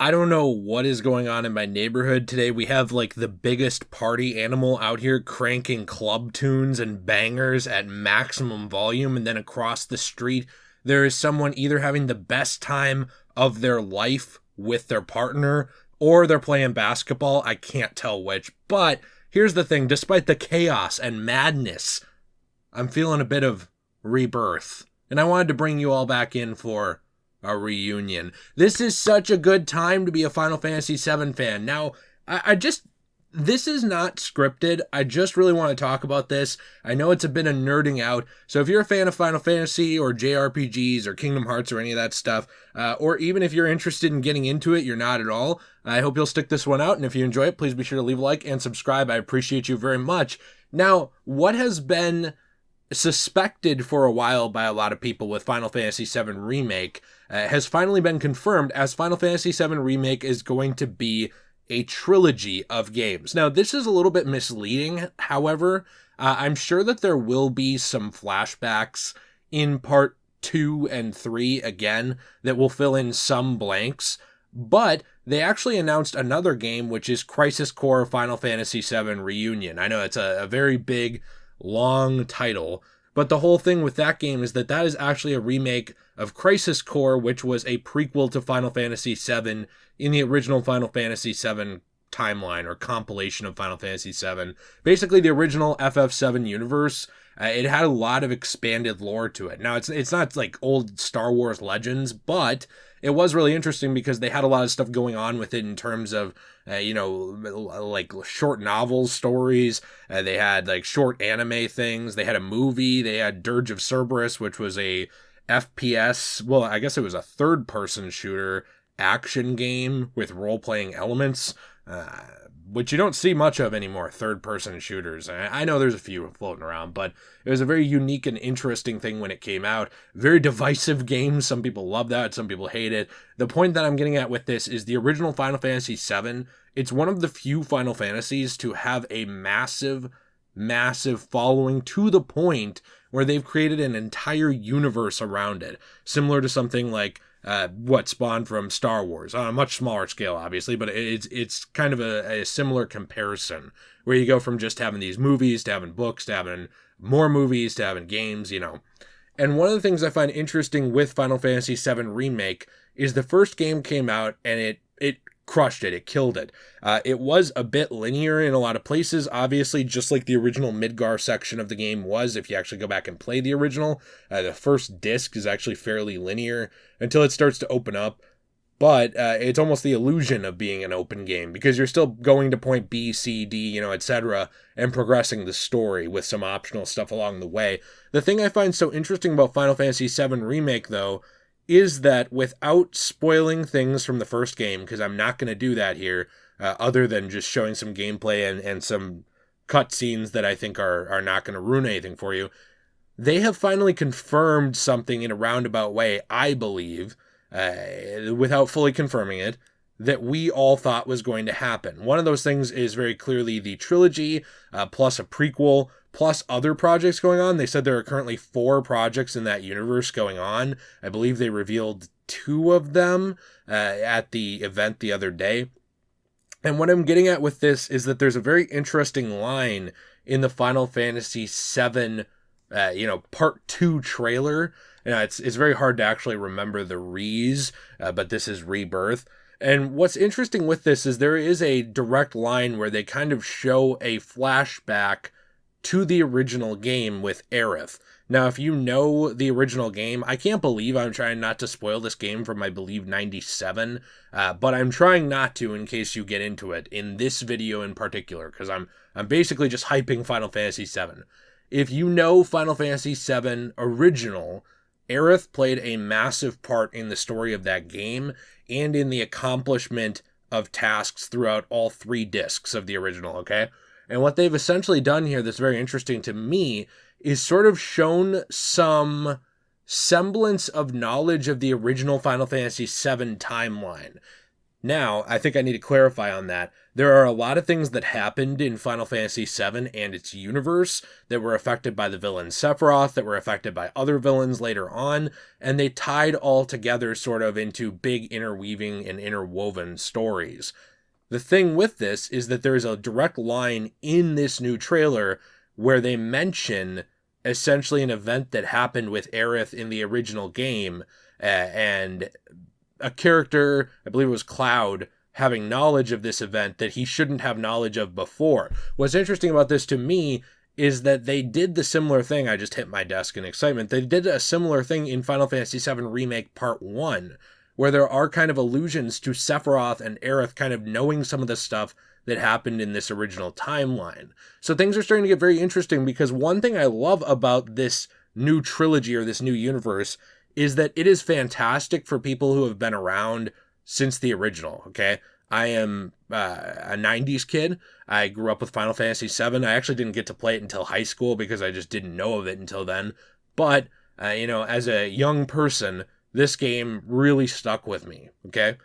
I don't know what is going on in my neighborhood today. We have like the biggest party animal out here cranking club tunes and bangers at maximum volume. And then across the street, there is someone either having the best time of their life with their partner or they're playing basketball. I can't tell which. But here's the thing. Despite the chaos and madness, I'm feeling a bit of rebirth. And I wanted to bring you all back in for a reunion. This is such a good time to be a Final Fantasy VII fan. Now, this is not scripted. I just really want to talk about this. I know it's a bit of nerding out. So if you're a fan of Final Fantasy or JRPGs or Kingdom Hearts or any of that stuff, or even if you're interested in getting into it, you're not at all, I hope you'll stick this one out. And if you enjoy it, please be sure to leave a like and subscribe. I appreciate you very much. Now, what has been suspected for a while by a lot of people with Final Fantasy VII Remake has finally been confirmed, as Final Fantasy VII Remake is going to be a trilogy of games. Now, this is a little bit misleading, however. I'm sure that there will be some flashbacks in part 2 and 3 again that will fill in some blanks, but they actually announced another game, which is Crisis Core Final Fantasy VII Reunion. I know it's a very big, long title, but the whole thing with that game is that is actually a remake of Crisis Core, which was a prequel to Final Fantasy VII in the original Final Fantasy VII timeline or compilation of Final Fantasy VII. Basically, the original FF7 universe, it had a lot of expanded lore to it. Now, it's not like old Star Wars Legends, but it was really interesting because they had a lot of stuff going on with it in terms of, like short novel stories. They had like short anime things. They had a movie. They had Dirge of Cerberus, which was a FPS. Well, I guess it was a third-person shooter action game with role-playing elements, which you don't see much of anymore, third-person shooters. I know there's a few floating around, but it was a very unique and interesting thing when it came out. Very divisive game. Some people love that, some people hate it. The point that I'm getting at with this is the original Final Fantasy VII, it's one of the few Final Fantasies to have a massive following, to the point where they've created an entire universe around it, similar to something like what spawned from Star Wars on a much smaller scale, obviously, but it's kind of a similar comparison where you go from just having these movies to having books to having more movies to having games, And one of the things I find interesting with Final Fantasy VII Remake is the first game came out and it crushed it. It killed it. It was a bit linear in a lot of places, obviously, just like the original Midgar section of the game was. If you actually go back and play the original, the first disc is actually fairly linear until it starts to open up. But it's almost the illusion of being an open game because you're still going to point B, C, D, etc., and progressing the story with some optional stuff along the way. The thing I find so interesting about Final Fantasy VII Remake, though, is that without spoiling things from the first game, because I'm not going to do that here, other than just showing some gameplay and some cutscenes that I think are not going to ruin anything for you, they have finally confirmed something in a roundabout way, I believe, without fully confirming it, that we all thought was going to happen. One of those things is very clearly the trilogy, plus a prequel, plus other projects going on. They said there are currently 4 projects in that universe going on. I believe they revealed 2 of them at the event the other day. And what I'm getting at with this is that there's a very interesting line in the Final Fantasy VII, Part 2 trailer. It's very hard to actually remember the Re's, but this is Rebirth. And what's interesting with this is there is a direct line where they kind of show a flashback to the original game with Aerith. Now, if you know the original game, I can't believe I'm trying not to spoil this game from, I believe, 97, but I'm trying not to in case you get into it in this video in particular, because I'm basically just hyping Final Fantasy VII. If you know Final Fantasy VII Original, Aerith played a massive part in the story of that game and in the accomplishment of tasks throughout all 3 discs of the original, okay? And what they've essentially done here that's very interesting to me is sort of shown some semblance of knowledge of the original Final Fantasy VII timeline. Now, I think I need to clarify on that. There are a lot of things that happened in Final Fantasy VII and its universe that were affected by the villain Sephiroth, that were affected by other villains later on, and they tied all together sort of into big interweaving and interwoven stories. The thing with this is that there's a direct line in this new trailer where they mention essentially an event that happened with Aerith in the original game, and a character, I believe it was Cloud, having knowledge of this event that he shouldn't have knowledge of before. What's interesting about this to me is that they did the similar thing. I just hit my desk in excitement. They did a similar thing in Final Fantasy VII Remake Part 1, where there are kind of allusions to Sephiroth and Aerith kind of knowing some of the stuff that happened in this original timeline. So things are starting to get very interesting, because one thing I love about this new trilogy or this new universe is that it is fantastic for people who have been around since the original, okay? I am a 90s kid. I grew up with Final Fantasy VII. I actually didn't get to play it until high school because I just didn't know of it until then. But, as a young person, this game really stuck with me, okay?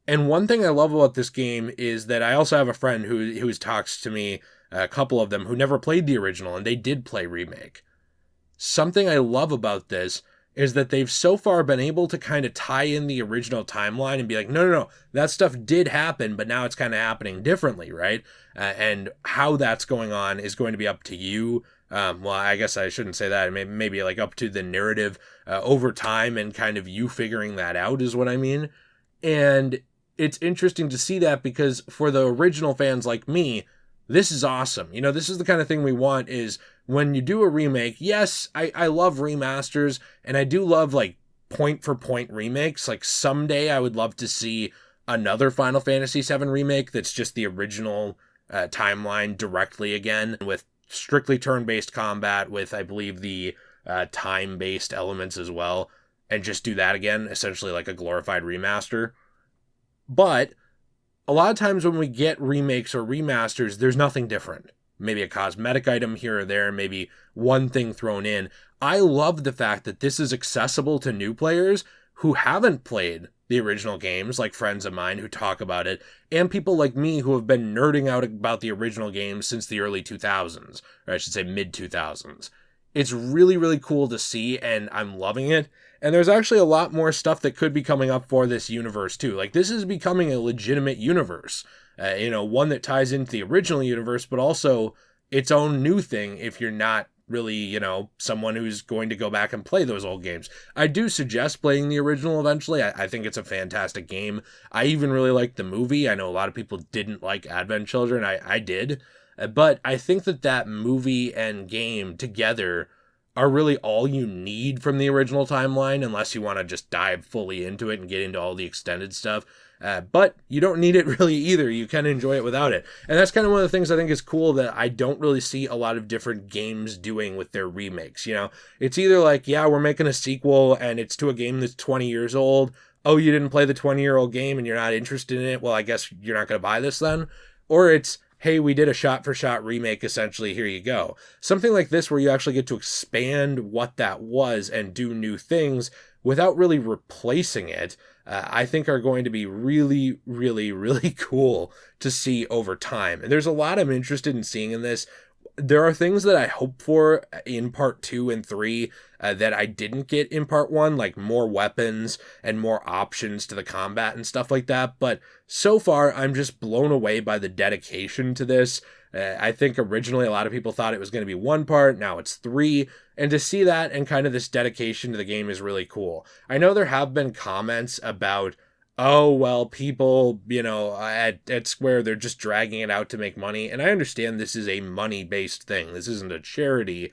And one thing I love about this game is that I also have a friend who talks to me, a couple of them, who never played the original, and they did play Remake. Something I love about this is that they've so far been able to kind of tie in the original timeline and be like, no, that stuff did happen, but now it's kind of happening differently, right? And how that's going on is going to be up to you. Well, I guess I shouldn't say that. Maybe like up to the narrative over time, and kind of you figuring that out is what I mean. And it's interesting to see that, because for the original fans like me, this is awesome. This is the kind of thing we want, is when you do a remake. Yes, I love remasters, and I do love like point for point remakes. Like someday I would love to see another Final Fantasy VII Remake that's just the original timeline directly again, with strictly turn-based combat, with I believe the time-based elements as well, and just do that again, essentially like a glorified remaster. But a lot of times when we get remakes or remasters, there's nothing different. Maybe a cosmetic item here or there, maybe one thing thrown in. I love the fact that this is accessible to new players who haven't played the original games, like friends of mine who talk about it, and people like me who have been nerding out about the original games since the early 2000s, or I should say mid 2000s. It's really, really cool to see, and I'm loving it. And there's actually a lot more stuff that could be coming up for this universe too. Like, this is becoming a legitimate universe. One that ties into the original universe, but also its own new thing if you're not really, someone who's going to go back and play those old games. I do suggest playing the original eventually. I think it's a fantastic game. I even really like the movie. I know a lot of people didn't like Advent Children. I did. But I think that movie and game together are really all you need from the original timeline, unless you want to just dive fully into it and get into all the extended stuff. But you don't need it really either. You can enjoy it without it. And that's kind of one of the things I think is cool that I don't really see a lot of different games doing with their remakes. It's either like, yeah, we're making a sequel and it's to a game that's 20 years old. Oh, you didn't play the 20-year-old game and you're not interested in it? Well, I guess you're not going to buy this then. Or it's, hey, we did a shot-for-shot remake, essentially, here you go. Something like this where you actually get to expand what that was and do new things without really replacing it, I think are going to be really, really, really cool to see over time. And there's a lot I'm interested in seeing in this. There are things that I hope for in part 2 and 3 that I didn't get in part 1, like more weapons and more options to the combat and stuff like that. But so far, I'm just blown away by the dedication to this. I think originally a lot of people thought it was going to be 1 part, now it's 3. And to see that and kind of this dedication to the game is really cool. I know there have been comments about, oh, well, people, at Square, they're just dragging it out to make money. And I understand this is a money-based thing. This isn't a charity.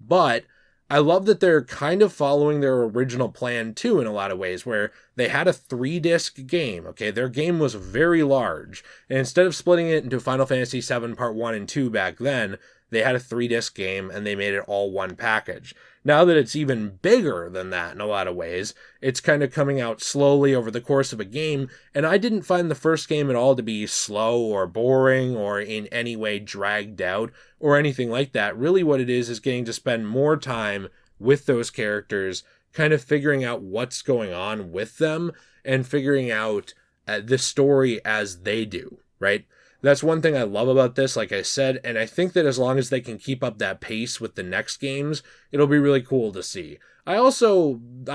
But I love that they're kind of following their original plan, too, in a lot of ways, where they had a 3-disc game, okay? Their game was very large. And instead of splitting it into Final Fantasy VII Part 1 and 2 back then, they had a 3-disc game, and they made it all one package. Now that it's even bigger than that in a lot of ways, it's kind of coming out slowly over the course of a game, and I didn't find the first game at all to be slow or boring or in any way dragged out or anything like that. Really what it is getting to spend more time with those characters, kind of figuring out what's going on with them, and figuring out the story as they do, right? That's one thing I love about this, like I said, and I think that as long as they can keep up that pace with the next games, it'll be really cool to see. I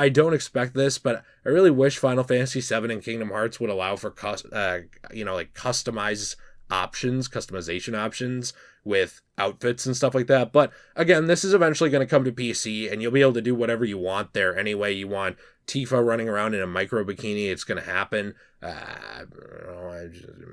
don't expect this, but I really wish Final Fantasy VII and Kingdom Hearts would allow for, customization options with outfits and stuff like that. But again, this is eventually going to come to PC, and you'll be able to do whatever you want there anyway. You want Tifa running around in a micro bikini, it's going to happen. I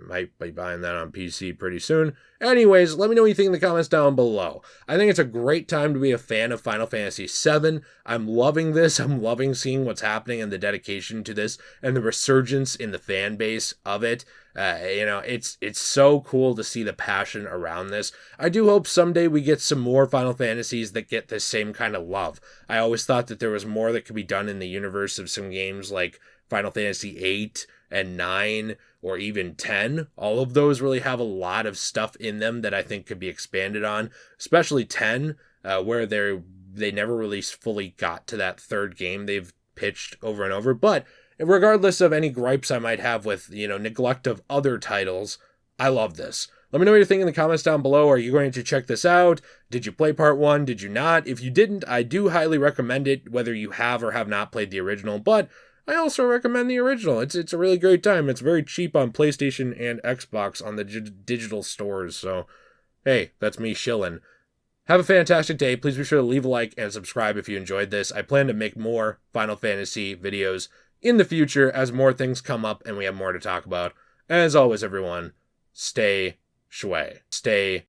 might be buying that on PC pretty soon. Anyways, let me know what you think in the comments down below. I think it's a great time to be a fan of Final Fantasy VII. I'm loving this. I'm loving seeing what's happening and the dedication to this and the resurgence in the fan base of it. It's so cool to see the passion around this. I do hope someday we get some more Final Fantasies that get this same kind of love. I always thought that there was more that could be done in the universe of some games like Final Fantasy VIII and 9 or even 10. All of those really have a lot of stuff in them that I think could be expanded on, especially 10, where they never really fully got to that third game they've pitched over and over. But regardless of any gripes I might have with, neglect of other titles, I love this. Let me know what you think in the comments down below. Are you going to check this out? Did you play part 1? Did you not? If you didn't, I do highly recommend it, whether you have or have not played the original, but I also recommend the original. It's a really great time. It's very cheap on PlayStation and Xbox on the digital stores. So, hey, that's me shilling. Have a fantastic day. Please be sure to leave a like and subscribe if you enjoyed this. I plan to make more Final Fantasy videos in the future as more things come up and we have more to talk about. As always, everyone, stay shui. Stay